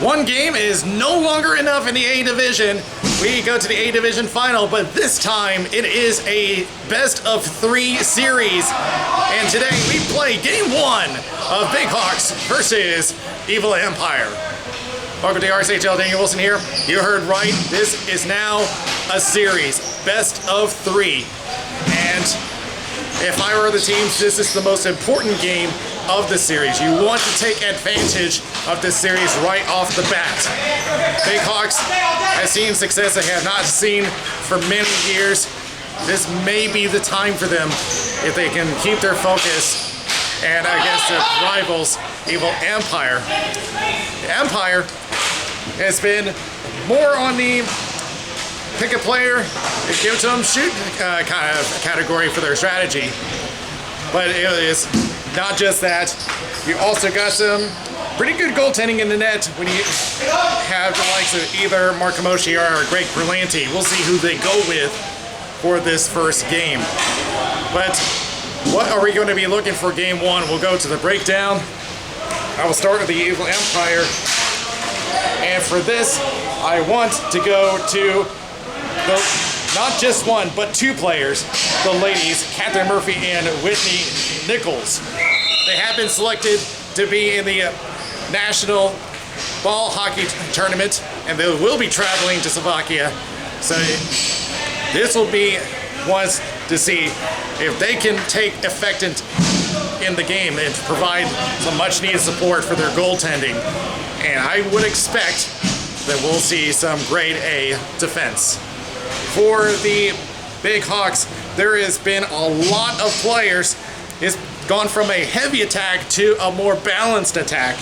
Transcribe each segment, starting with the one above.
One game is no longer enough in the A Division. We go to the A Division final, but this time it is a best of 3 series. And today we play game 1 of Big Hawks versus Evil Empire. Welcome to Rshl, Daniel Wilson here. You heard right, this is now a series, best of 3. And if I were the teams, this is the most important game of the series. You want to take advantage of this series right off the bat. Big Hawks has seen success they have not seen for many years. This may be the time for them if they can keep their focus and against their rivals, Evil Empire. Empire has been more on the pick a player, give it to them, shoot kind of category for their strategy. But it is not just that. You also got some pretty good goaltending in the net when you have the likes of either Mark Kamoshi or Greg Berlanti. We'll see who they go with for this first game. But what are we going to be looking for game 1? We'll go to the breakdown. I will start with the Evil Empire. And for this, I want to go to not just one, but 2 players, the ladies, Catherine Murphy and Whitney Nichols. They have been selected to be in the National Ball Hockey Tournament, and they will be traveling to Slovakia. So this will be one to see if they can take effect in the game and provide some much needed support for their goaltending. And I would expect that we'll see some grade A defense. For the Big Hawks, there has been a lot of players. It's gone from a heavy attack to a more balanced attack.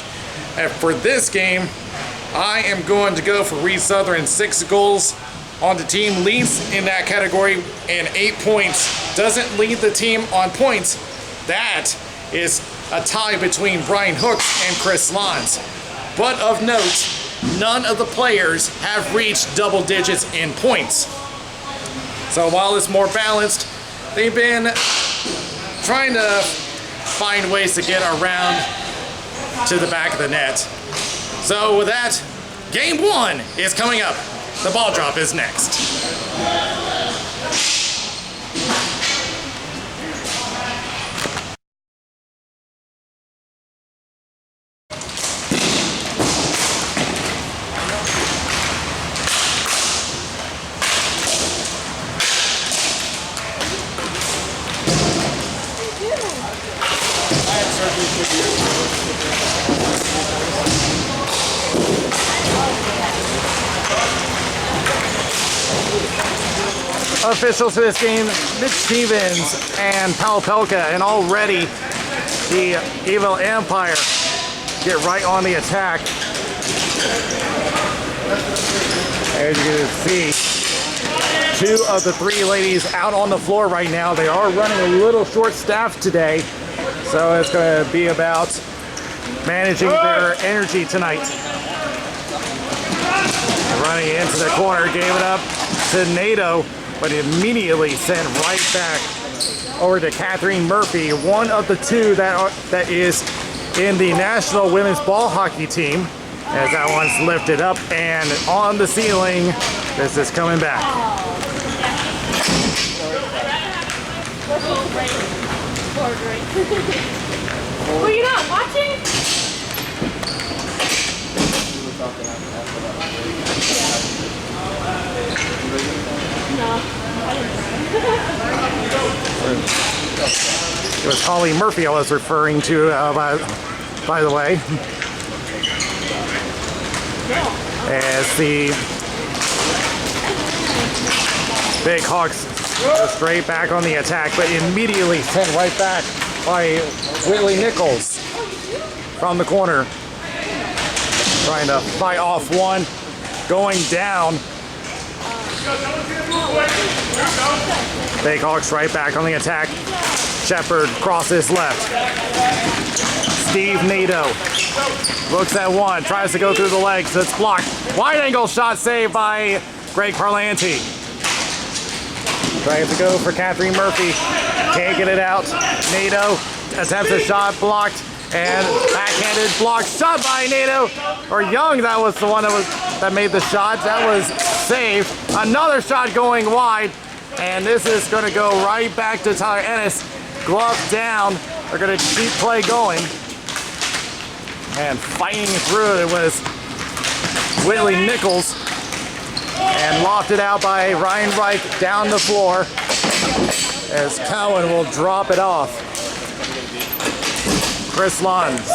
And for this game, I am going to go for Reed Southern. 6 goals on the team, leads in that category, and 8 points. Doesn't lead the team on points. That is a tie between Brian Hooks and Chris Lons. But of note, none of the players have reached double digits in points. So while it's more balanced, they've been trying to find ways to get around to the back of the net. So with that, game 1 is coming up. The ball drop is next. Officials for this game, Mitch Stevens and Paul Pelka, and already the Evil Empire get right on the attack. As you can see, 2 of the 3 ladies out on the floor right now. They are running a little short-staffed today, so it's going to be about managing their energy tonight. Running into the corner, gave it up to NATO, but immediately sent right back over to Catherine Murphy, one of the 2 that is in the National Women's Ball Hockey team, as that one's lifted up and on the ceiling. This is coming back. Were you not watching? No. It was Holly Murphy I was referring to, by the way. As the Big Hawks go straight back on the attack, but immediately sent right back by Whitney Nichols from the corner. Trying to fight off one, going down. Big Hawks right back on the attack. Shepard crosses left. Steve NATO looks at one, tries to go through the legs. It's blocked. Wide angle shot saved by Greg Berlanti. Trying to go for Catherine Murphy. Can't get it out. NATO attempts a shot blocked. And backhanded block shot by Nato, or Young, that was the one that made the shot. That was saved. Another shot going wide, and this is going to go right back to Tyler Ennis. Glove down. They're going to keep play going. And fighting through it was Whitley Nichols, and lofted out by Ryan Reich down the floor as Cowan will drop it off. Chris Lons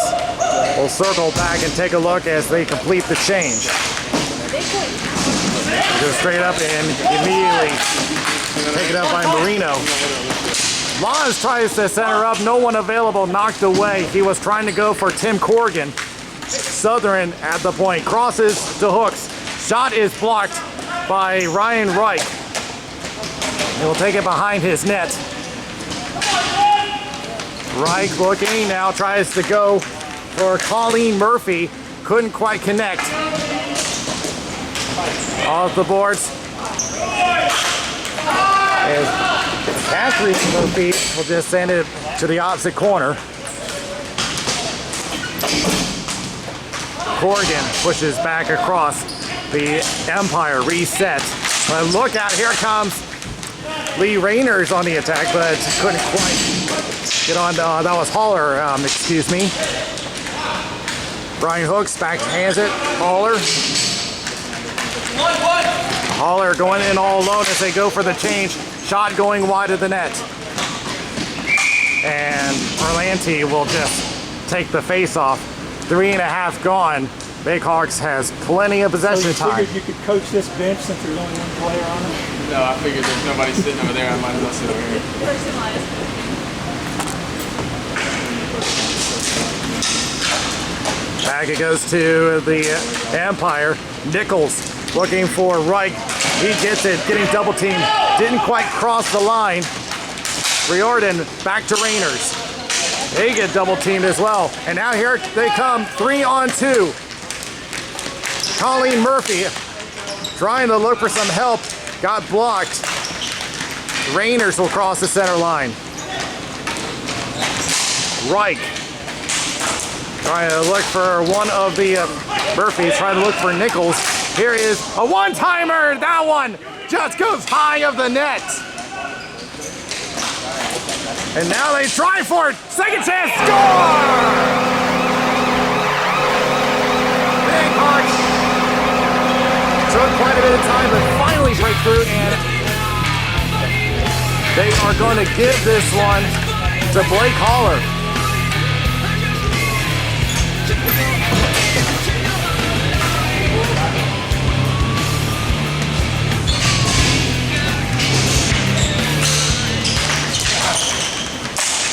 will circle back and take a look as they complete the change. Go straight up and immediately taken up by Marino. Lons tries to center up, no one available, knocked away. He was trying to go for Tim Corrigan. Southern at the point, crosses to Hooks. Shot is blocked by Ryan Reich. He will take it behind his net. Reich looking, now tries to go for Colleen Murphy. Couldn't quite connect. Off the boards. As Catherine Murphy will just send it to the opposite corner. Corrigan pushes back across the Empire, reset. But look out, here comes Lee Reiners on the attack, but couldn't quite get on. That was Haller, excuse me. Brian Hooks backhands it. Haller going in all alone as they go for the change. Shot going wide of the net. And Berlanti will just take the face off. 3.5 gone. Bayhawks has plenty of possession time. You could coach this bench since there's only one player on it? No, I figured there's nobody sitting over there. I might as well sit over here. Back it goes to the Empire. Nichols looking for Reich. He gets it, getting double teamed. Didn't quite cross the line. Riordan back to Reiners. They get double teamed as well. And now here they come, 3-on-2. Colleen Murphy trying to look for some help. Got blocked. Reiners will cross the center line. Reich trying to look for one of the Murphys, trying to look for Nichols. Here is a one-timer. That one just goes high of the net. And now they try for it. Second chance, score! Bayhawks took quite a bit of time, but finally break through, and they are going to give this one to Blake Haller.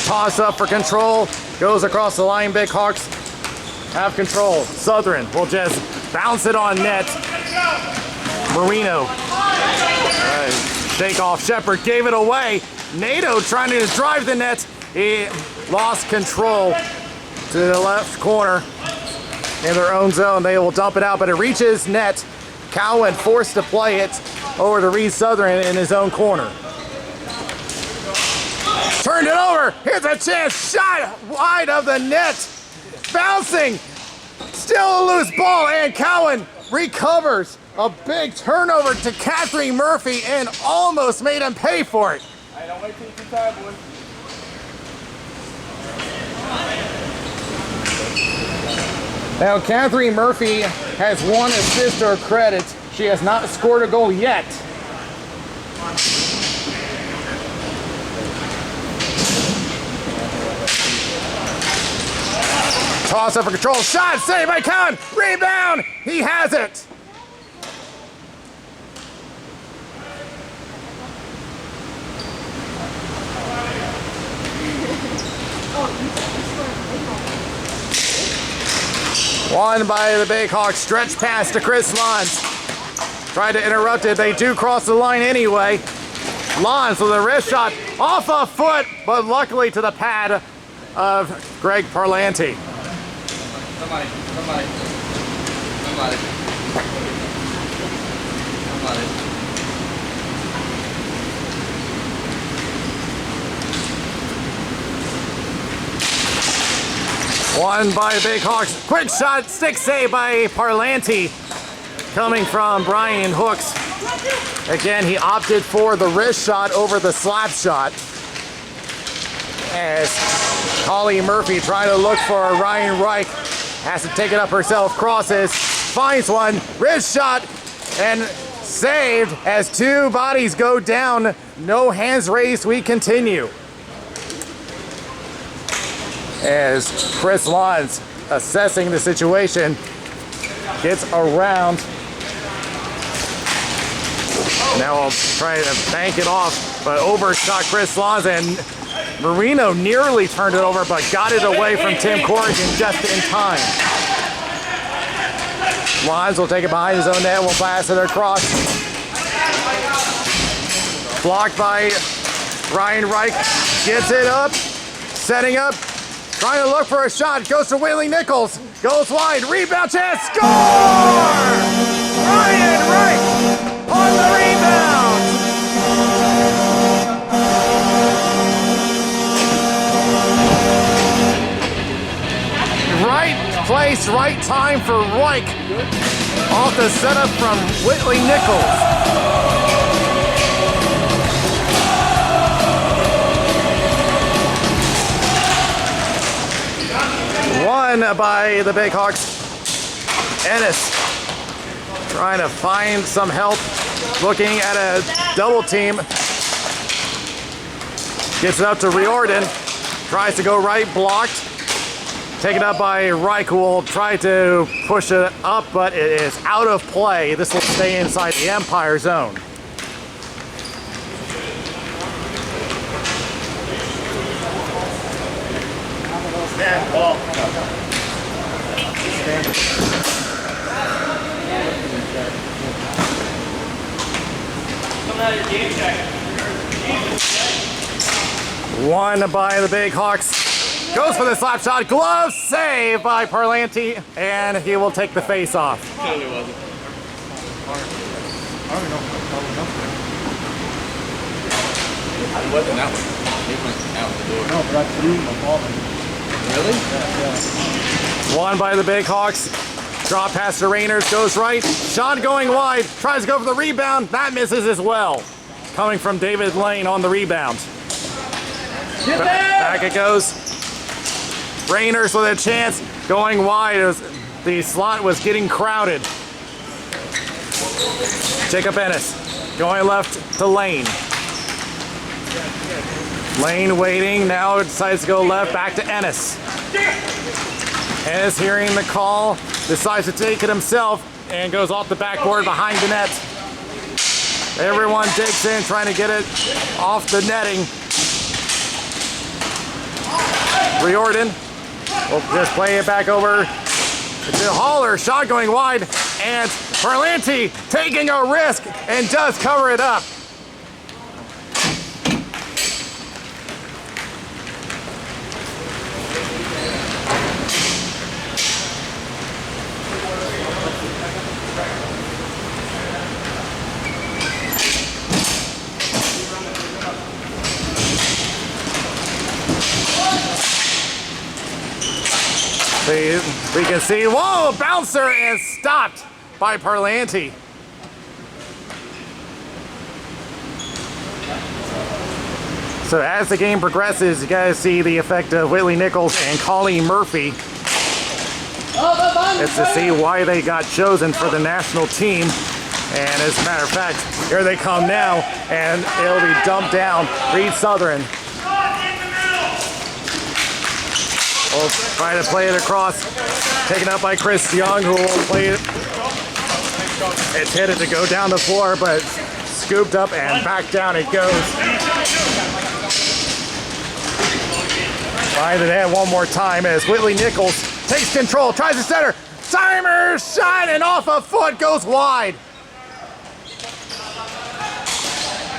Toss up for control, goes across the line. Bayhawks have control. Southern will just bounce it on net. Marino, shake off. Shepard gave it away. Nato trying to drive the net. He lost control to the left corner in their own zone. They will dump it out, but it reaches net. Cowan forced to play it over to Reed Southern in his own corner. Turned it over. Here's a chance. Shot wide of the net. Bouncing. Still a loose ball, and Cowan recovers. A big turnover to Catherine Murphy and almost made him pay for it. Hey, don't wait till you get tired, boys. Now, Catherine Murphy has 1 assist to her credit. She has not scored a goal yet. Toss up for control. Shot saved by Cowan. Rebound. He has it. Won by the Bayhawks. Stretch pass to Chris Lons. Tried to interrupt it. They do cross the line anyway. Lons with a wrist shot off a foot, but luckily to the pad of Greg Parlanti. Somebody. One by the Big Hawks. Quick shot, stick save by Parlanti. Coming from Brian Hooks. Again, he opted for the wrist shot over the slap shot. As Colleen Murphy trying to look for Ryan Reich. Has to take it up herself, crosses, finds one, wrist shot, and saved as two bodies go down. No hands raised, we continue. As Chris Lons assessing the situation, gets around. Now I'll try to bank it off, but overshot Chris Lons, and Marino nearly turned it over, but got it away from Tim Corrigan just in time. Lons will take it behind his own net, will pass it across. Blocked by Ryan Reich, gets it up, setting up, trying to look for a shot, goes to Whitley Nichols, goes wide, rebound chance, score! Ryan Reich on the rebound! Right place, right time for Reich. Off the setup from Whitley Nichols. One by the Big Hawks. Ennis trying to find some help, looking at a double team. Gets it up to Riordan, tries to go right, blocked. Taken up by Reich, who will try to push it up, but it is out of play. This will stay inside the Empire zone. Stand ball. One by the Big Hawks. Goes for the slap shot. Glove save by Parlanti, and he will take the face off. Totally wasn't. It wasn't that one. It went out the door. No, but I threw the ball. Really? Yeah. One by the Big Hawks. Drop pass to Reiners, goes right. Shot going wide. Tries to go for the rebound. That misses as well. Coming from David Lane on the rebound. Back it goes. Reiners with a chance, going wide as the slot was getting crowded. Jacob Ennis going left to Lane. Lane waiting, now decides to go left, back to Ennis. Ennis hearing the call, decides to take it himself and goes off the backboard behind the net. Everyone digs in, trying to get it off the netting. Riordan will just play it back over to Haller. Shot going wide, and Parlanti taking a risk and does cover it up. We can see, whoa, bouncer is stopped by Parlanti. So as the game progresses, you guys see the effect of Whitley Nichols and Colleen Murphy. It's to see why they got chosen for the national team. And as a matter of fact, here they come now, and it'll be dumped down. Reed Southern will try to play it across. Taken up by Chris Young, who will play it. It's headed to go down the floor, but scooped up and back down it goes. Trying the net one more time as Whitley Nichols takes control, tries to center. Timer's shot and off a foot, goes wide.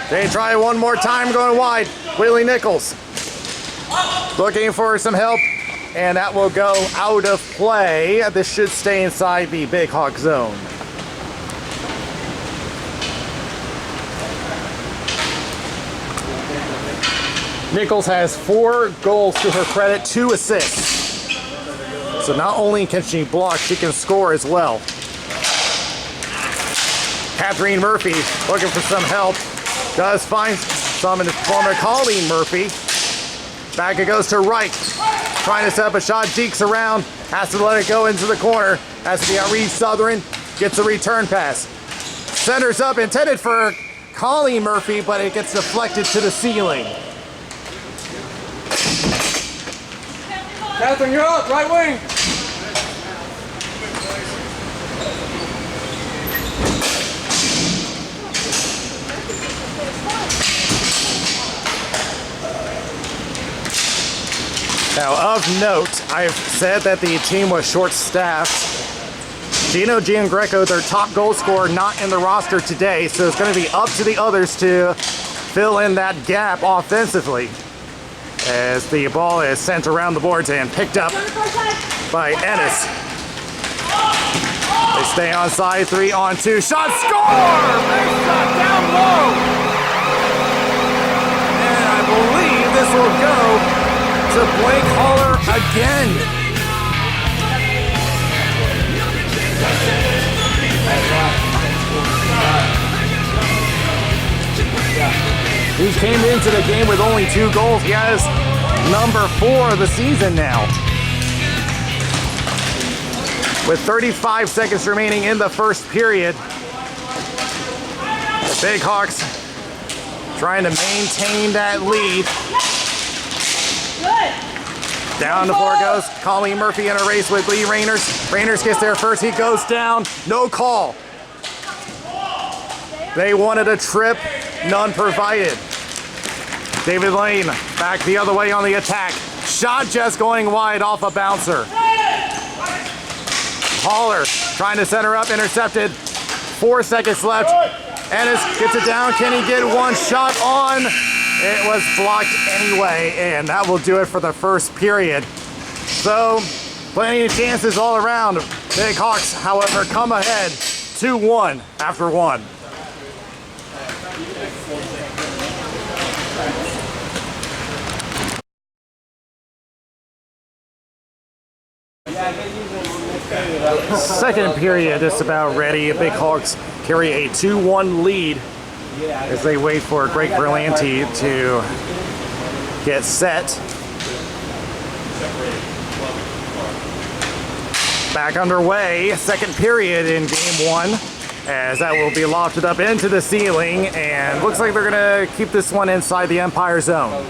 They try one more time, going wide. Whitley Nichols looking for some help, and that will go out of play. This should stay inside the Big Hawk zone. Nichols has 4 goals to her credit, 2 assists. So not only can she block, she can score as well. Catherine Murphy looking for some help. Does find some in the former Colleen Murphy. Back it goes to Reich. Trying to set up a shot, dekes around. Has to let it go into the corner. Has to be outreached. Southern gets a return pass. Centers up, intended for Colleen Murphy, but it gets deflected to the ceiling. Catherine, you're up, right wing. Now, of note, I've said that the team was short-staffed. Gino Giangreco, their top goal scorer, not in the roster today, so it's going to be up to the others to fill in that gap offensively. As the ball is sent around the boards and picked up by Ennis. They stay on side, 3-on-2. Shot, score! Big shot down low! And I believe this will go to Blake Haller again. He came into the game with only 2 goals. He has number 4 of the season now. With 35 seconds remaining in the first period, the Big Hawks trying to maintain that lead. Down the floor goes Colleen Murphy in a race with Lee Reiners. Reiners gets there first. He goes down. No call. They wanted a trip. None provided. David Lane back the other way on the attack. Shot just going wide off a bouncer. Haller trying to center up, intercepted. 4 seconds left. Ennis gets it down. Can he get one shot on? It was blocked anyway, and that will do it for the first period. So, plenty of chances all around. Big Hawks, however, come ahead 2-1 after 1. Second period just about ready. Big Hawks carry a 2-1 lead as they wait for Greg Berlanti to get set. Back underway, second period in game 1, as that will be lofted up into the ceiling, and looks like they're gonna keep this one inside the Empire zone.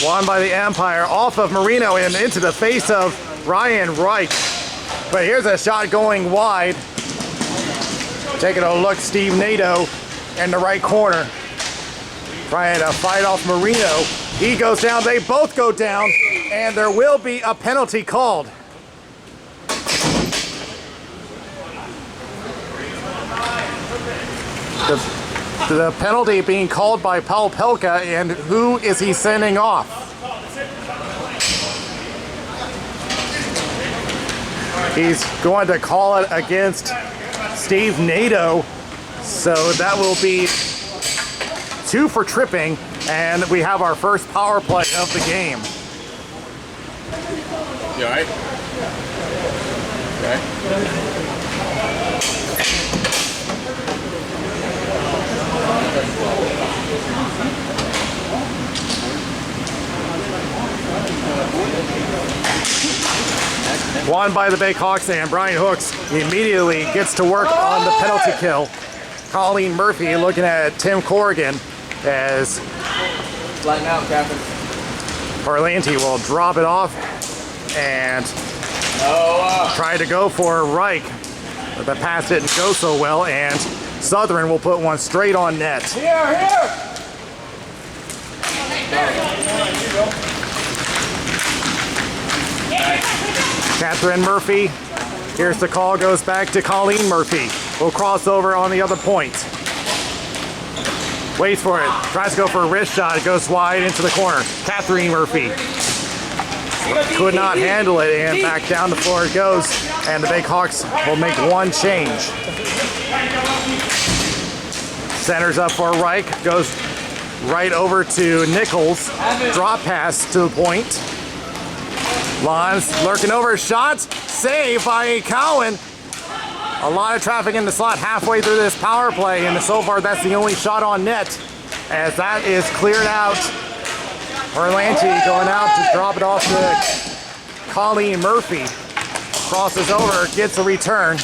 Won by the Empire off of Marino and into the face of Ryan Reich. But here's a shot going wide. Taking a look, Steve Nato in the right corner. Trying to fight off Marino. He goes down, they both go down, and there will be a penalty called. The penalty being called by Paul Pelka, and who is he sending off? He's going to call it against Steve Nato, so that will be 2 for tripping, and we have our first power play of the game. You all right? Okay. Won by the Big Hawks, and Brian Hooks immediately gets to work on the penalty kill. Colleen Murphy looking at Tim Corrigan as Flatten out, Catherine. Berlanti will drop it off and try to go for Reich. But the pass didn't go so well, and Southern will put one straight on net. Here! Catherine Murphy, here's the call, goes back to Colleen Murphy. Will cross over on the other point. Waits for it, tries to go for a wrist shot, it goes wide into the corner. Catherine Murphy could not handle it, and back down the floor it goes, and the Big Hawks will make one change. Centers up for Reich, goes right over to Nichols. Drop pass to the point. Lons lurking over, shot, save by Cowan. A lot of traffic in the slot halfway through this power play, and so far that's the only shot on net, as that is cleared out. Berlanti going out to drop it off to Colleen Murphy. Crosses over, gets a return.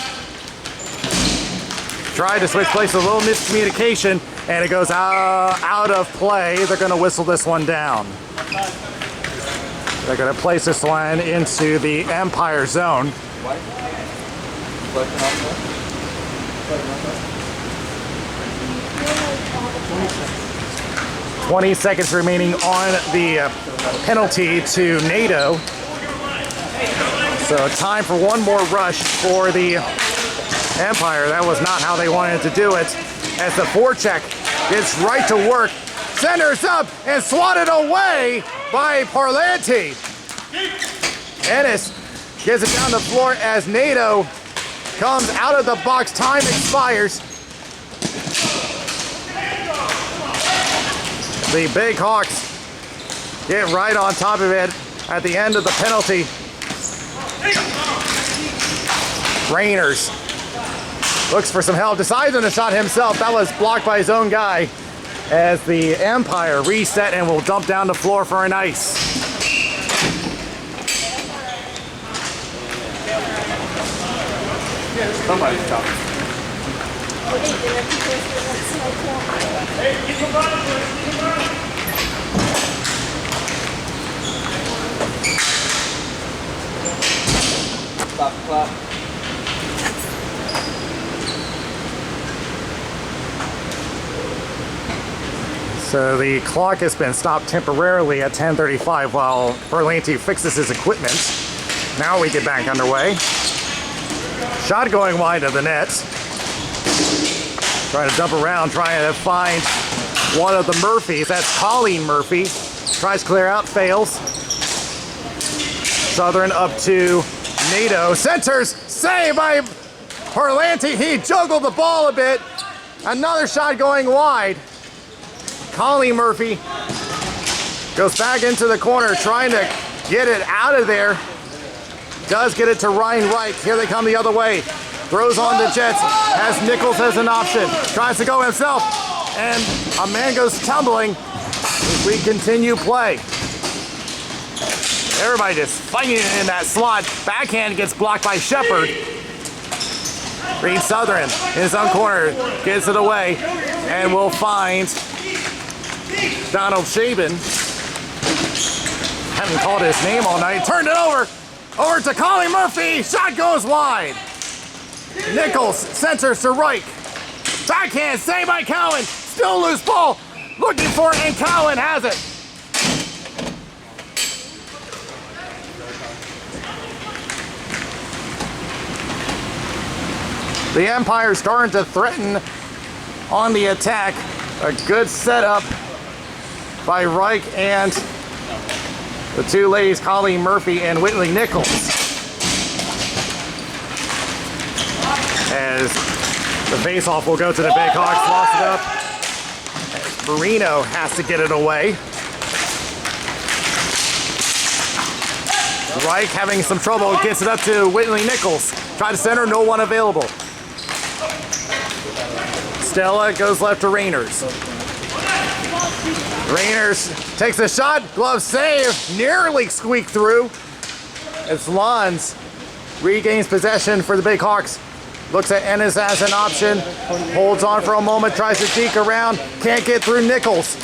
Tried to switch places, a little miscommunication, and it goes out of play. They're going to whistle this one down. They're going to place this one into the Empire zone. 20 seconds remaining on the penalty to NATO. So time for one more rush for the Empire. That was not how they wanted to do it. As the forecheck gets right to work, centers up and swatted away by Parlanti. Ennis gets it down the floor as NATO comes out of the box. Time expires. The Big Hawks get right on top of it at the end of the penalty. Reiners looks for some help, decides on the shot himself. That was blocked by his own guy as the Empire reset and will dump down the floor for an ice. Somebody's coming. Stop the clock. So the clock has been stopped temporarily at 10:35 while Berlanti fixes his equipment. Now we get back underway. Shot going wide of the net. Trying to dump around, trying to find one of the Murphys. That's Colleen Murphy. Tries to clear out, fails. Southern up to NATO. Centers, save by Berlanti. He juggled the ball a bit. Another shot going wide. Colleen Murphy goes back into the corner, trying to get it out of there. Does get it to Ryan Reich. Here they come the other way. Throws on the Jets. Has Nichols as an option. Tries to go himself. And a man goes tumbling as we continue play. Everybody just fighting in that slot. Backhand gets blocked by Shepard. Reed Southern in his own corner gets it away. And we'll find Donald Shaben. Haven't called his name all night. Turned it over to Colleen Murphy. Shot goes wide. Nichols centers to Reich. Backhand saved by Cowan. Still loose ball. Looking for it, and Cowan has it. The Empire starting to threaten on the attack. A good setup by Reich and the two ladies, Colleen Murphy and Whitley Nichols. As the faceoff will go to the Big Hawks, lost it up. As Marino has to get it away. Reich having some trouble, gets it up to Whitley Nichols. Try to center, no one available. Stella goes left to Reiners. Reiners takes a shot, glove save, nearly squeaked through. As Lons regains possession for the Big Hawks. Looks at Ennis as an option, holds on for a moment, tries to deke around, can't get through Nichols.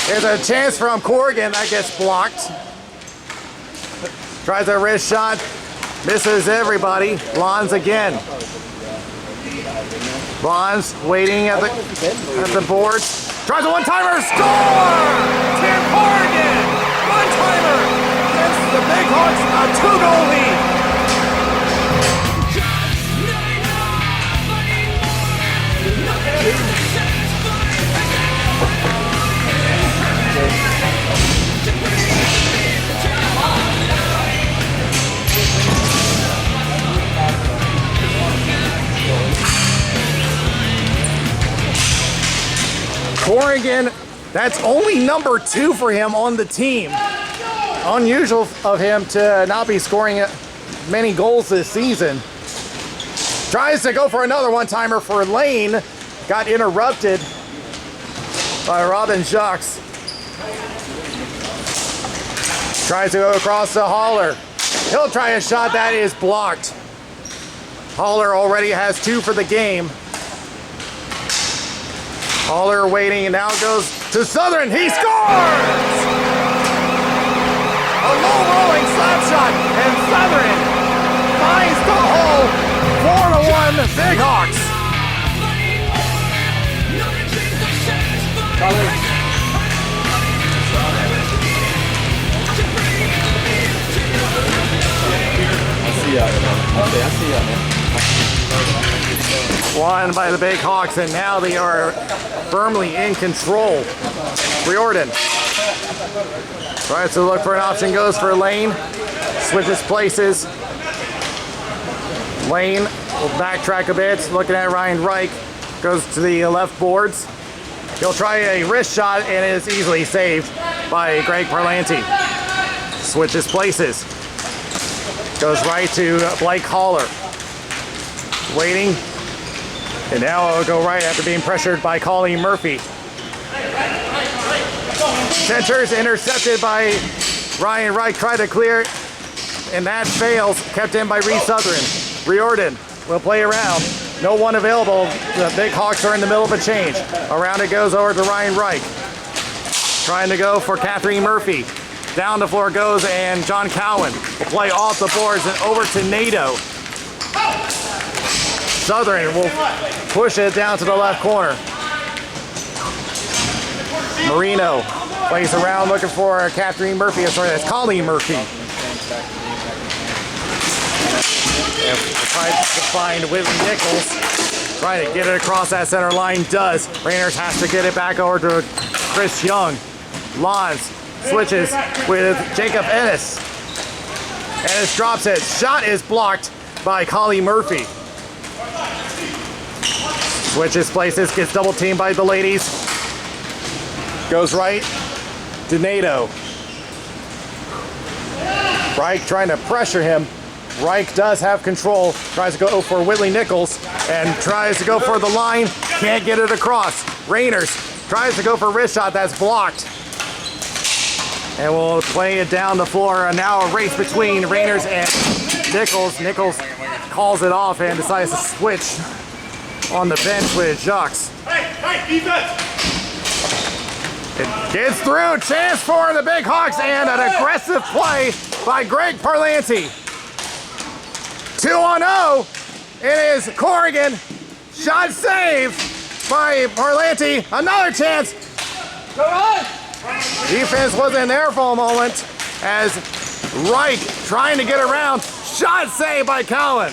There's a chance from Corrigan, that gets blocked. Tries a wrist shot, misses everybody. Lons again. Lons waiting at the boards. Tries a one-timer, score! Tim Corrigan! One-timer! Gives the Big Hawks a 2-goal lead. Corrigan, that's only number 2 for him on the team. Unusual of him to not be scoring many goals this season. Tries to go for another one-timer for Lane. Got interrupted by Robin Jacques. Tries to go across to Haller. He'll try a shot that is blocked. Haller already has 2 for the game. Haller waiting and now goes to Southern. He scores! A low rolling slap shot and Southern finds the hole. 4-1 Big Hawks. I see ya, man. Won by the Big Hawks, and now they are firmly in control. Riordan tries to look for an option, goes for Lane, switches places. Lane will backtrack a bit, looking at Ryan Reich, goes to the left boards. He'll try a wrist shot and is easily saved by Greg Parlanti. Switches places. Goes right to Blake Haller. Waiting. And now it'll go right after being pressured by Colleen Murphy. Centers intercepted by Ryan Reich. Tried to clear it, and that fails. Kept in by Reed Southern. Riordan will play around. No one available. The Big Hawks are in the middle of a change. Around it goes over to Ryan Reich. Trying to go for Kathleen Murphy. Down the floor goes, and John Cowan will play off the boards and over to Nato. Southern will push it down to the left corner. Marino plays around looking for Kathleen Murphy. Sorry, that's Colleen Murphy. And tries to find Whitley Nichols. Trying to get it across that center line. Does. Reiners has to get it back over to Chris Young. Lons switches with Jacob Ennis. Ennis drops it. Shot is blocked by Colleen Murphy. Switches places, gets double teamed by the ladies. Goes right to Nato. Reich trying to pressure him. Reich does have control. Tries to go for Whitley Nichols and tries to go for the line. Can't get it across. Reiners tries to go for a wrist shot. That's blocked. And we'll play it down the floor. Now a race between Reiners and Nichols. Nichols calls it off and decides to switch on the bench with Jacques. Hey, defense! It gets through. Chance for the Big Hawks and an aggressive play by Greg Parlanti. 2-0. It is Corrigan. Shot saved by Parlanti. Another chance. Go on! Defense wasn't there for a moment as Reich trying to get around. Shot saved by Cowan.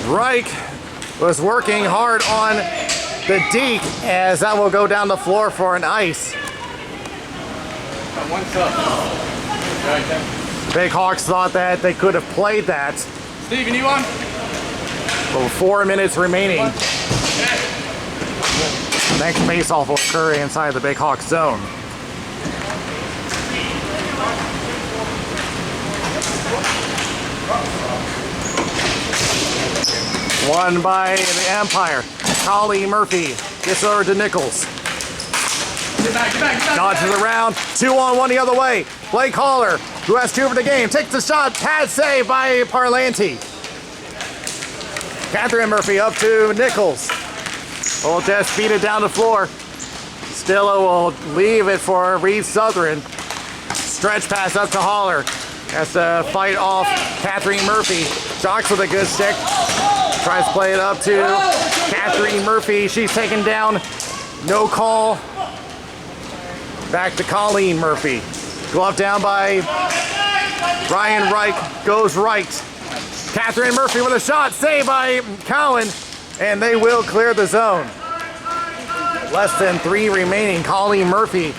Reich was working hard on the deke as that will go down the floor for an ice. One sub. Big Hawks thought that they could have played that. Steve, you need one? With 4 minutes remaining. Next face-off will occur inside the Big Hawk zone. Won by the Empire. Colleen Murphy gets over to Nichols. Get back. Dodges around. 2-on-1 the other way. Blake Haller, who has 2 for the game, takes the shot. Pad save by Parlanti. Kathleen Murphy up to Nichols. Will just feed it down the floor. Stillo will leave it for Reed Southern. Stretch pass up to Haller. Has to fight off Kathleen Murphy. Jacques with a good stick. Tries to play it up to Kathleen Murphy. She's taken down. No call. Back to Colleen Murphy. Glove down by Ryan Reich. Goes right. Kathleen Murphy with a shot. Saved by Cowan. And they will clear the zone. Less than 3 remaining. Colleen Murphy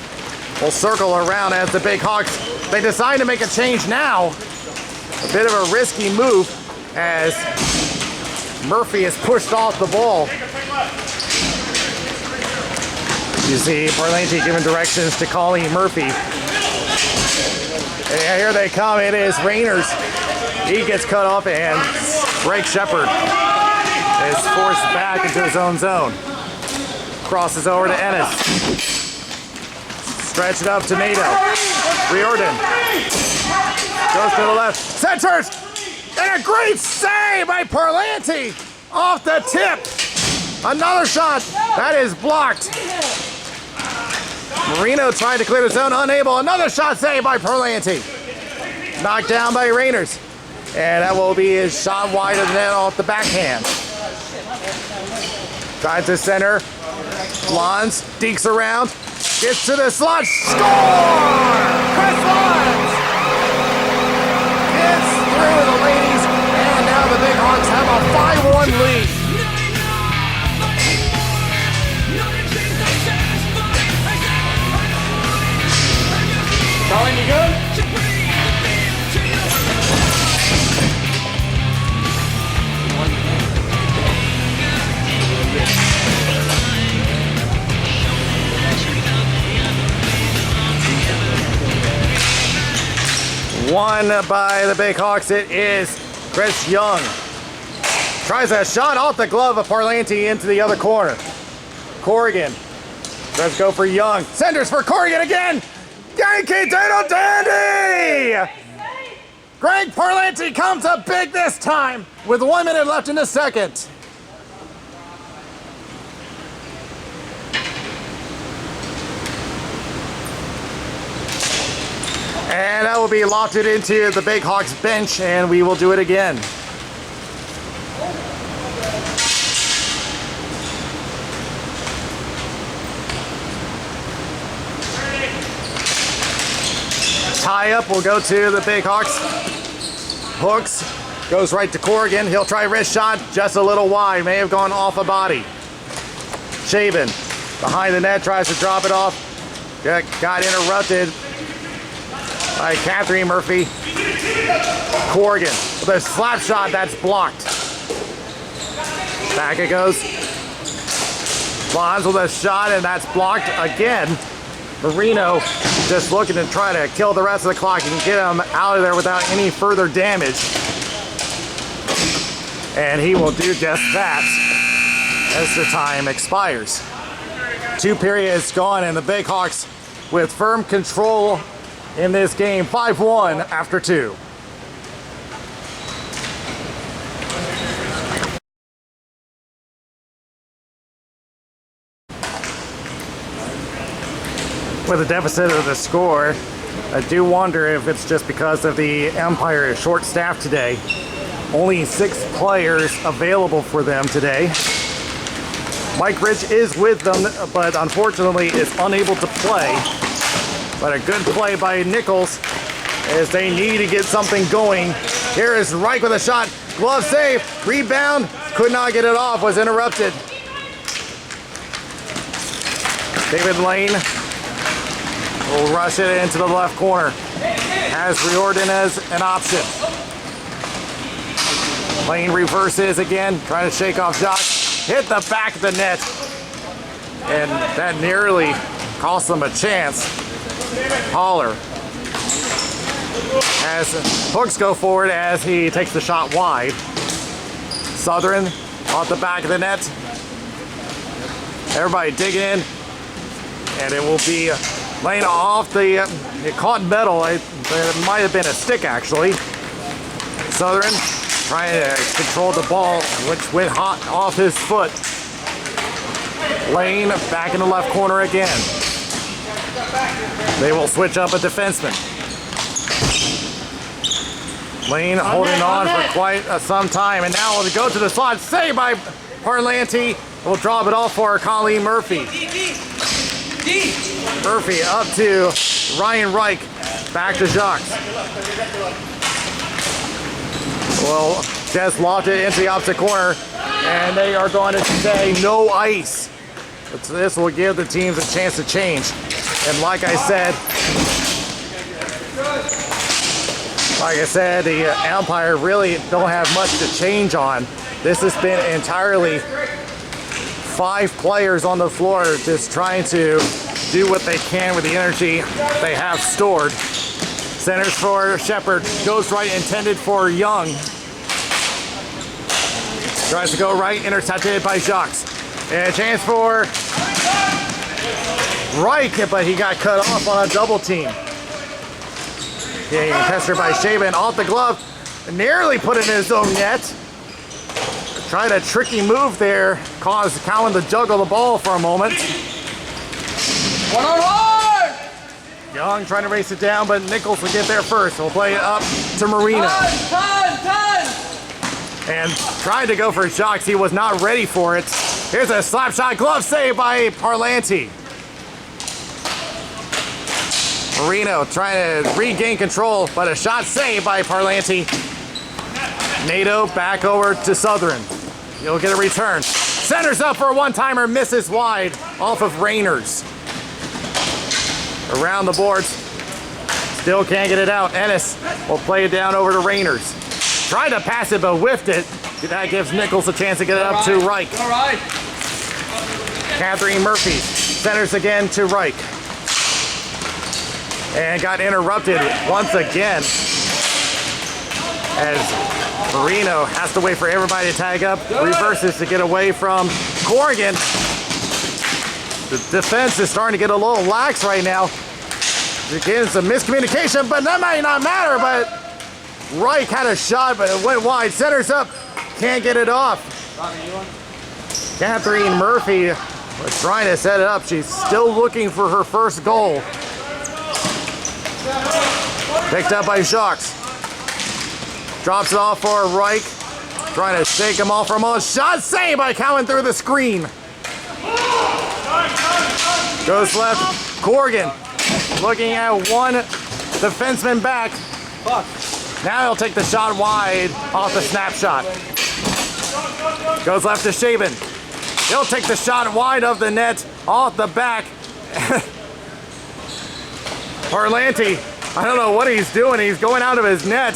will circle around as the Big Hawks. They decide to make a change now. A bit of a risky move as Murphy is pushed off the ball. You see Parlanti giving directions to Colleen Murphy. And here they come. It is Reiners. He gets cut off, and Greg Shepard is forced back into his own zone. Crosses over to Ennis. Stretch it up to Nato. Riordan goes to the left. Centers! And a great save by Parlanti off the tip. Another shot that is blocked. Marino trying to clear the zone, unable. Another shot saved by Parlanti. Knocked down by Reiners. And that will be his shot wide of the net off the backhand. Drives to center. Lons dekes around. Gets to the slot. Score! Chris Lons gets through the ladies. And now the Big Hawks have a 5-1 lead. Colin, you good? Won by the Big Hawks. It is Chris Young. Tries a shot off the glove of Parlanti into the other corner. Corrigan. Let's go for Young. Centers for Corrigan again. Yankee Doodle Dandy! Greg Parlanti comes up big this time with 1 minute left in the second. And that will be lofted into the Big Hawks bench, and we will do it again. Tie up will go to the Big Hawks. Hooks goes right to Corrigan. He'll try wrist shot, just a little wide. May have gone off a body. Shaven behind the net, tries to drop it off. Got interrupted by Catherine Murphy. Corrigan with a slap shot that's blocked. Back it goes. Bonds with a shot, and that's blocked again. Marino just looking to try to kill the rest of the clock and get him out of there without any further damage. And he will do just that as the time expires. 2 periods gone, and the Big Hawks with firm control in this game, 5-1 after 2. With a deficit of the score, I do wonder if it's just because of the Empire is short-staffed today. Only 6 players available for them today. Mike Rich is with them, but unfortunately is unable to play. But a good play by Nichols as they need to get something going. Here is Reich with a shot. Glove save. Rebound. Could not get it off. Was interrupted. David Lane will rush it into the left corner. Has Riordan as an option. Lane reverses again. Trying to shake off Jock. Hit the back of the net. And that nearly cost them a chance. Holler as Hooks go forward as he takes the shot wide. Southern off the back of the net. Everybody digging in, and it will be Lane off the it caught metal. It might have been a stick actually. Southern trying to control the ball, which went hot off his foot. Lane back in the left corner again. They will switch up a defenseman. Lane holding on for quite some time, and now we'll go to the slot. Saved by Parlanti. We'll drop it off for Colleen Murphy. Murphy up to Ryan Reich. Back to Jacques. Well, just lobbed it into the opposite corner, and they are going to say no ice. But this will give the teams a chance to change. And like I said, the Empire really don't have much to change on. This has been entirely 5 players on the floor just trying to do what they can with the energy they have stored. Centers for Shepard, goes right, intended for Young. Tries to go right, intercepted by Jacques. And a chance for Reich, but he got cut off on a double team. Getting pestered by Shaven, off the glove, nearly put it in his own net. Tried a tricky move there, caused Cowan to juggle the ball for a moment. One-on-one! Young trying to race it down, but Nichols will get there first. We'll play it up to Marino. Time! And trying to go for Jacques, he was not ready for it. Here's a slap shot, glove save by Parlanti. Marino trying to regain control, but a shot saved by Parlanti. Nato back over to Southern. He'll get a return. Centers up for a one-timer, misses wide off of Reiners. Around the boards. Still can't get it out. Ennis will play it down over to Reiners. Tried to pass it, but whiffed it. That gives Nichols a chance to get it up to Reich. All right. Catherine Murphy centers again to Reich. And got interrupted once again as Marino has to wait for everybody to tag up. Reverses to get away from Corrigan. The defense is starting to get a little lax right now. Again, some miscommunication, but that might not matter. But Reich had a shot, but it went wide. Centers up, can't get it off. Catherine Murphy was trying to set it up. She's still looking for her first goal. Picked up by Jacques. Drops it off for Reich. Trying to shake him off for a moment. Shot saved by Cowan through the screen. Goes left. Corrigan looking at one defenseman back. Now he'll take the shot wide off the snapshot. Goes left to Shaven. He'll take the shot wide of the net off the back. Parlanti, I don't know what he's doing. He's going out of his net,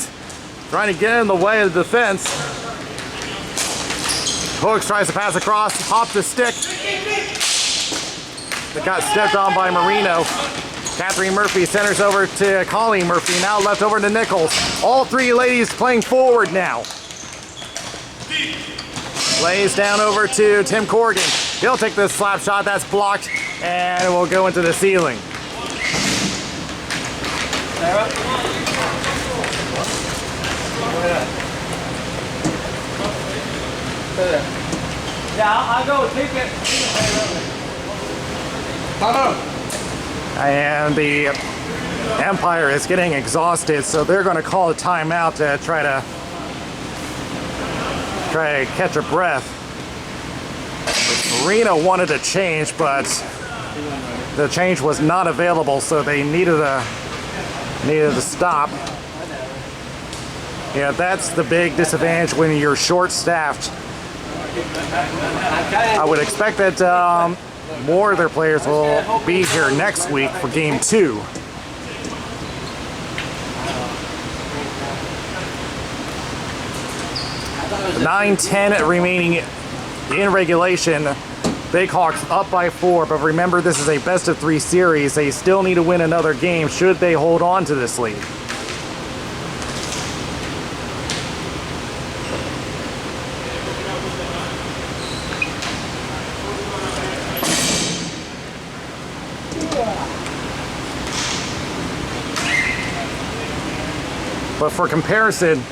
trying to get in the way of the defense. Hooks tries to pass across, hop the stick. It got stepped on by Marino. Catherine Murphy centers over to Colleen Murphy, now left over to Nichols. All 3 ladies playing forward now. Lays down over to Tim Corrigan. He'll take this slap shot, that's blocked, and it will go into the ceiling. Yeah, I'll go take it. And the Empire is getting exhausted, so they're going to call a timeout to try to catch a breath. Marino wanted to change, but the change was not available, so they needed to stop. Yeah, that's the big disadvantage when you're short-staffed. I would expect that more of their players will be here next week for game 2. $9-10 remaining in regulation. Big Hawks up by 4, but remember this is a best-of-3 series. They still need to win another game should they hold on to this lead. But for comparison,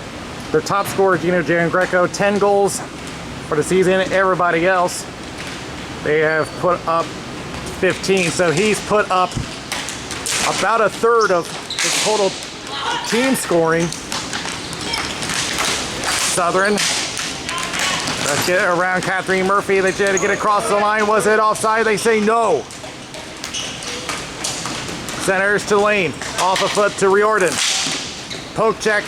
their top scorer, Gino Giangreco, 10 goals for the season. Everybody else, they have put up 15. So he's put up about a third of the total team scoring. Southern, let's get around Catherine Murphy. They tried to get across the line. Was it offside? They say no. Centers to Lane. Off a foot to Riordan. Poke check.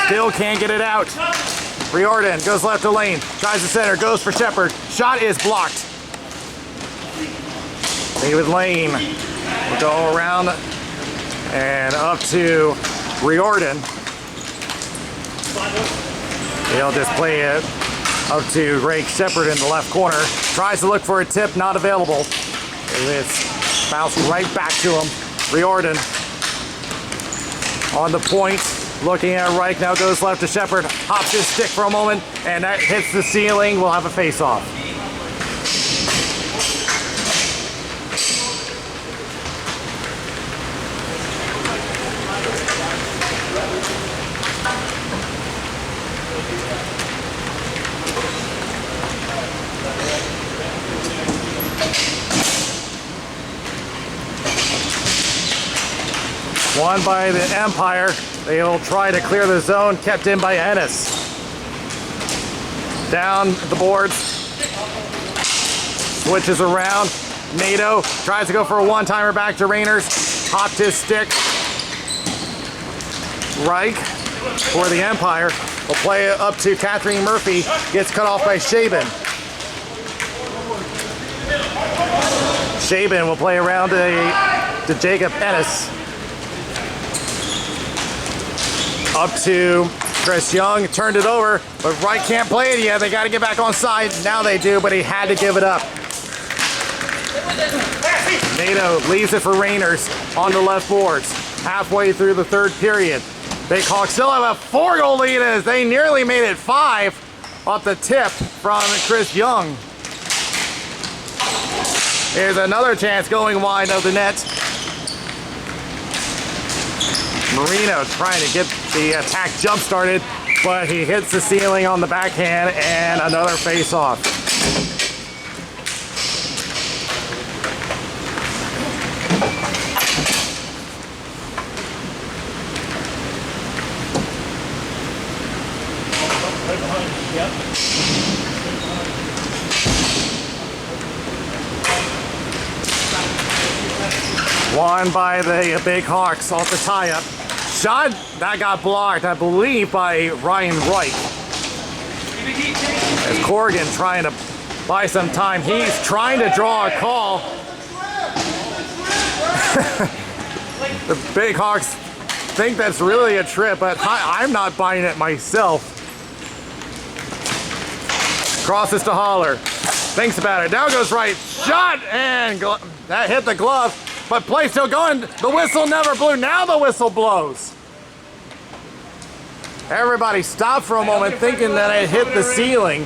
Still can't get it out. Riordan goes left to Lane. Tries to center. Goes for Shepard. Shot is blocked. David Lane will go around and up to Riordan. He'll just play it Up to Rake Shepard in the left corner. Tries to look for a tip, not available. It's bounced right back to him. Riordan on the point. Looking at Reich, now goes left to Shepard. Hops his stick for a moment, and that hits the ceiling. We'll have a face-off. Won by the Empire. They'll try to clear the zone, kept in by Ennis. Down the boards. Switches around. NATO tries to go for a one-timer back to Reiners. Hopped his stick. Reich for the Empire will play it up to Catherine Murphy. Gets cut off by Shaban. Shaban will play around to Jacob Ennis. Up to Chris Young, turned it over, but Wright can't play it yet. They got to get back on side. Now they do, but he had to give it up. NATO leaves it for Reiners on the left boards. Halfway through the third period. Big Hawks still have a 4-goal lead as they nearly made it 5 off the tip from Chris Young. Here's another chance going wide of the net. Marino trying to get the attack jump started, but he hits the ceiling on the backhand and another face-off. Won by the Big Hawks off the tie-up. Shot that got blocked, I believe, by Ryan Wright. As Corrigan trying to buy some time. He's trying to draw a call. The Big Hawks think that's really a trip, but I'm not buying it myself. Crosses to Holler. Thinks about it. Now goes right. Shot! And that hit the glove. But play still going. The whistle never blew. Now the whistle blows. Everybody stopped for a moment thinking that it hit the ceiling.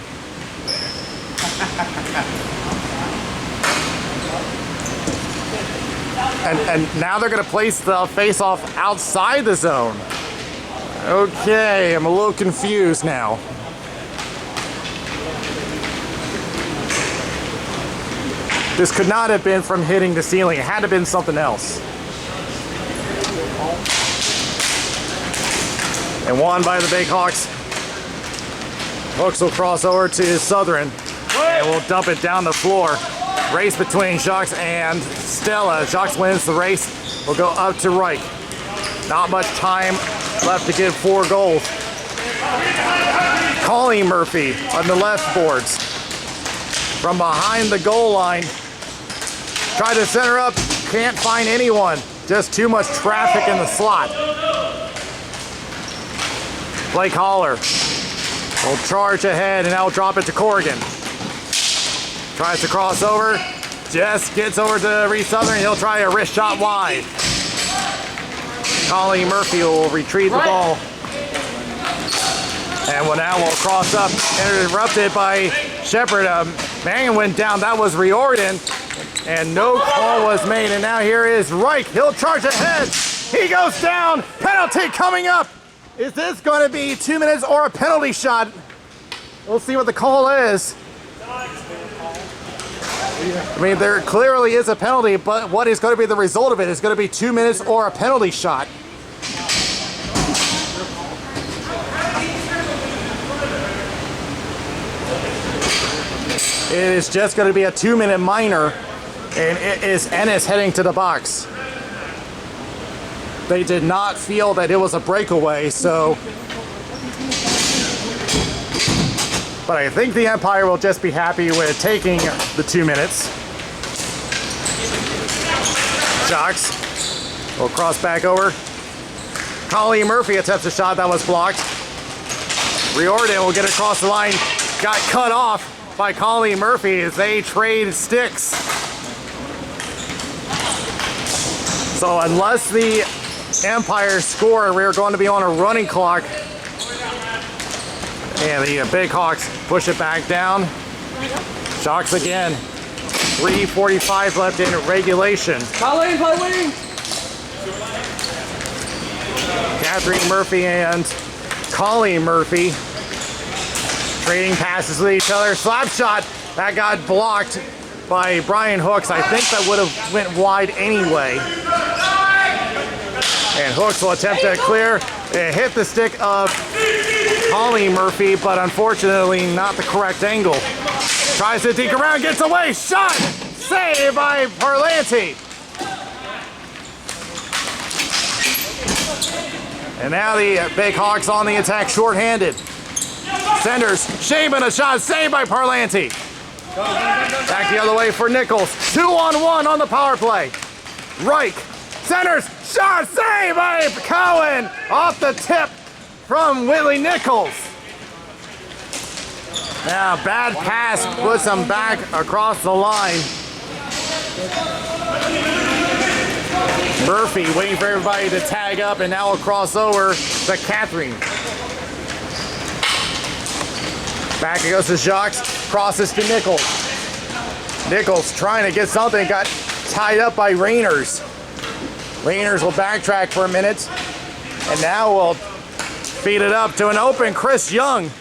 And now they're going to place the face-off outside the zone. Okay, I'm a little confused now. This could not have been from hitting the ceiling. It had to have been something else. And won by the Big Hawks. Hooks will cross over to Southern. And we'll dump it down the floor. Race between Jacques and Stella. Jacques wins the race. We'll go up to Reich. Not much time left to get 4 goals. Colleen Murphy on the left boards. From behind the goal line. Try to center up, can't find anyone. Just too much traffic in the slot. Blake Holler will charge ahead and now drop it to Corrigan. Tries to cross over, just gets over to Reese Southern. He'll try a wrist shot wide. Colleen Murphy will retrieve the ball. And now will cross up, interrupted by Shepard. Man went down, that was Riordan. And no call was made, and now here is Reich. He'll charge ahead. He goes down. Penalty coming up. Is this going to be 2 minutes or a penalty shot? We'll see what the call is. I mean, there clearly is a penalty, but what is going to be the result of it? Is going to be 2 minutes or a penalty shot? It is just going to be a 2-minute minor. And it is Ennis heading to the box. They did not feel that it was a breakaway, so. But I think the Empire will just be happy with taking the 2 minutes. Jocks will cross back over. Colleen Murphy attempts a shot that was blocked. Riordan will get across the line. got cut off by Colleen Murphy as they trade sticks. So unless the Empire score, we're going to be on a running clock. And the Big Hawks push it back down. Shocks again. 3:45 left in regulation. Colleen, play wing. Catherine Murphy and Colleen Murphy trading passes with each other. Slap shot that got blocked by Brian Hooks. I think that would have went wide anyway. And Hooks will attempt to clear and hit the stick of Colleen Murphy, but unfortunately not the correct angle. Tries to deke around, gets away, shot! Saved by Parlanti. And now the Big Hawks on the attack, short-handed. Senders, Shaman, a shot, saved by Parlanti. Back the other way for Nichols. 2-on-1 on the power play. Reich, centers, shot, saved by Cohen. Off the tip from Whitley Nichols. Now, bad pass puts them back across the line. Murphy waiting for everybody to tag up, and now a crossover to Catherine. Back it goes to Jacques, crosses to Nichols. Nichols trying to get something, got tied up by Reiners. Reiners will backtrack for a minute, and now will feed it up to an open Chris Young.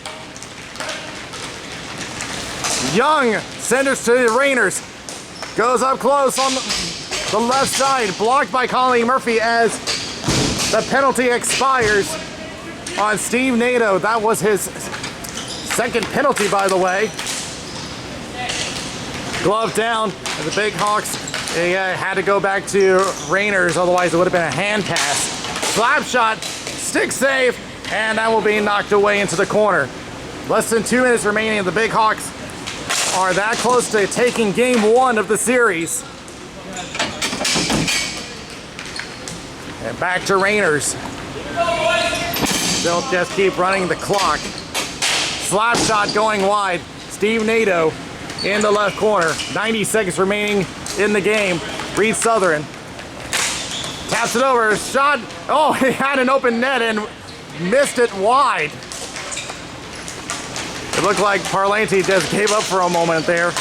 Young senders to the Reiners. Goes up close on the left side, blocked by Colleen Murphy as the penalty expires on Steve Nato. That was his second penalty, by the way. Glove down, and the Big Hawks had to go back to Reiners, otherwise it would have been a hand pass. Slap shot, stick save, and that will be knocked away into the corner. Less than 2 minutes remaining, and the Big Hawks are that close to taking game 1 of the series. And back to Reiners. They'll just keep running the clock. Slap shot going wide. Steve Nato in the left corner. 90 seconds remaining in the game. Reed Southern taps it over. Shot. Oh, he had an open net and missed it wide. It looked like Parlanti just gave up for a moment there.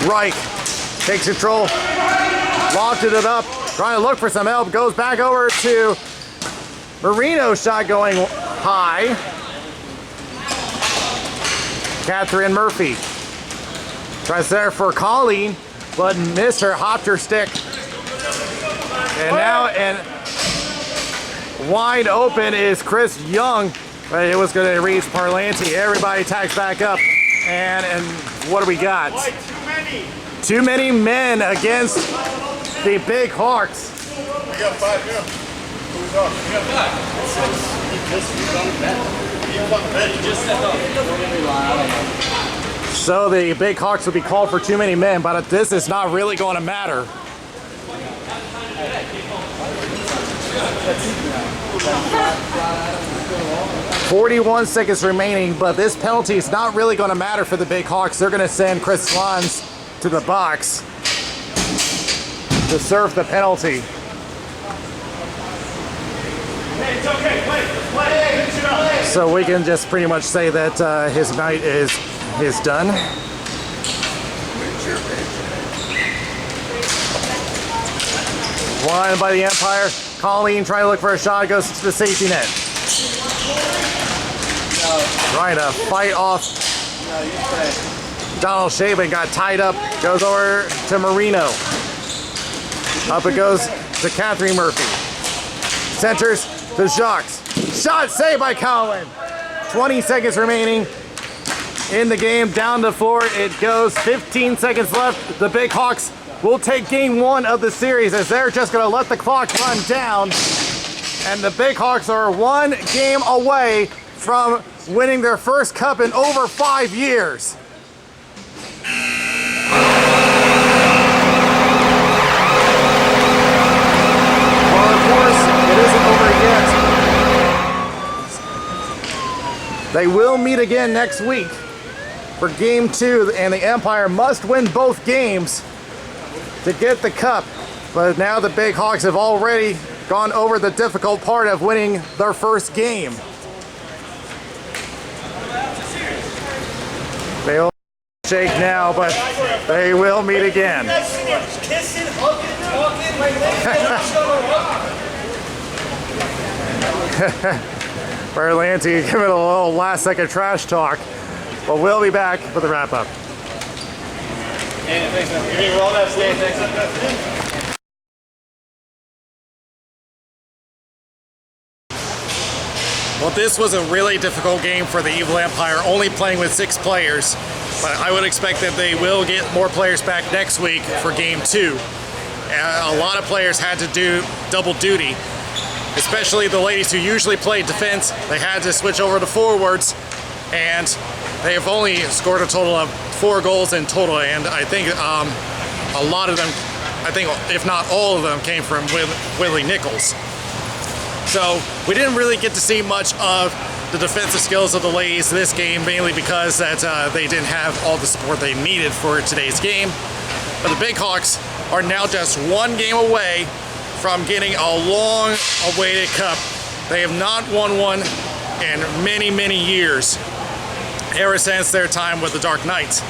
Reich takes control, lofted it up, trying to look for some help, goes back over to Marino, shot going high. Catherine Murphy tries there for Colleen, but missed her, hopped her stick. And now, and wide open is Chris Young. But it was going to reach Parlanti. Everybody tags back up. And what do we got? Too many men against the Big Hawks. We got 5 here. Who's up? We got 5. He just stepped up. So the Big Hawks will be called for too many men, but this is not really going to matter. 41 seconds remaining, but this penalty is not really going to matter for the Big Hawks. They're going to send Chris Slons to the box to serve the penalty. So we can just pretty much say that his night is done. One by the Empire. Colleen trying to look for a shot, goes to the safety net. Trying to fight off Donald Shaban, got tied up, goes over to Marino. Up it goes to Catherine Murphy. Centers to Jacques. Shot saved by Cowan. 20 seconds remaining in the game. Down the floor it goes. 15 seconds left. The Big Hawks will take game 1 of the series as they're just going to let the clock run down. And the Big Hawks are 1 game away from winning their first cup in over 5 years. Well, of course, it isn't over yet. They will meet again next week for game 2, and the Empire must win both games to get the cup. But now the Big Hawks have already gone over the difficult part of winning their first game. They will shake now, but they will meet again. Berlanti giving it a little last second trash talk. But we'll be back for the wrap up. Well, this was a really difficult game for the Evil Empire, only playing with 6 players. But I would expect that they will get more players back next week for game 2. A lot of players had to do double duty, especially the ladies who usually play defense. They had to switch over to forwards, and they have only scored a total of 4 goals in total, and I think a lot of them, I think if not all of them, came from Willie Nichols. So we didn't really get to see much of the defensive skills of the ladies this game, mainly because that they didn't have all the support they needed for today's game. But the Big Hawks are now just 1 game away from getting a long-awaited cup. They have not won one in many, many years, ever since their time with the Dark Knights.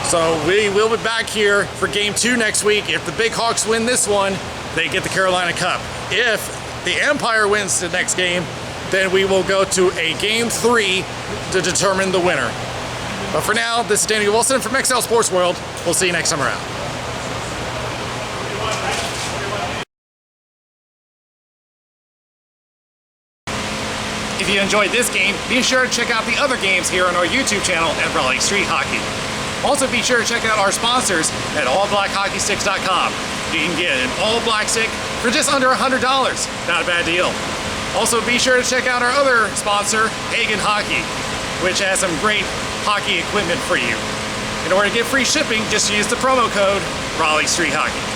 So we will be back here for game 2 next week. If the Big Hawks win this one, they get the Carolina Cup. If the Empire wins the next game, then we will go to a game 3 to determine the winner. But for now, this is Danny Wilson from XL Sports World. We'll see you next time around. If you enjoyed this game, be sure to check out the other games here on our YouTube channel at Raleigh Street Hockey. Also be sure to check out our sponsors at allblackhockeysticks.com. You can get an all-black stick for just under $100. Not a bad deal. Also be sure to check out our other sponsor, Hagen Hockey, which has some great hockey equipment for you. In order to get free shipping, just use the promo code Raleigh Street Hockey.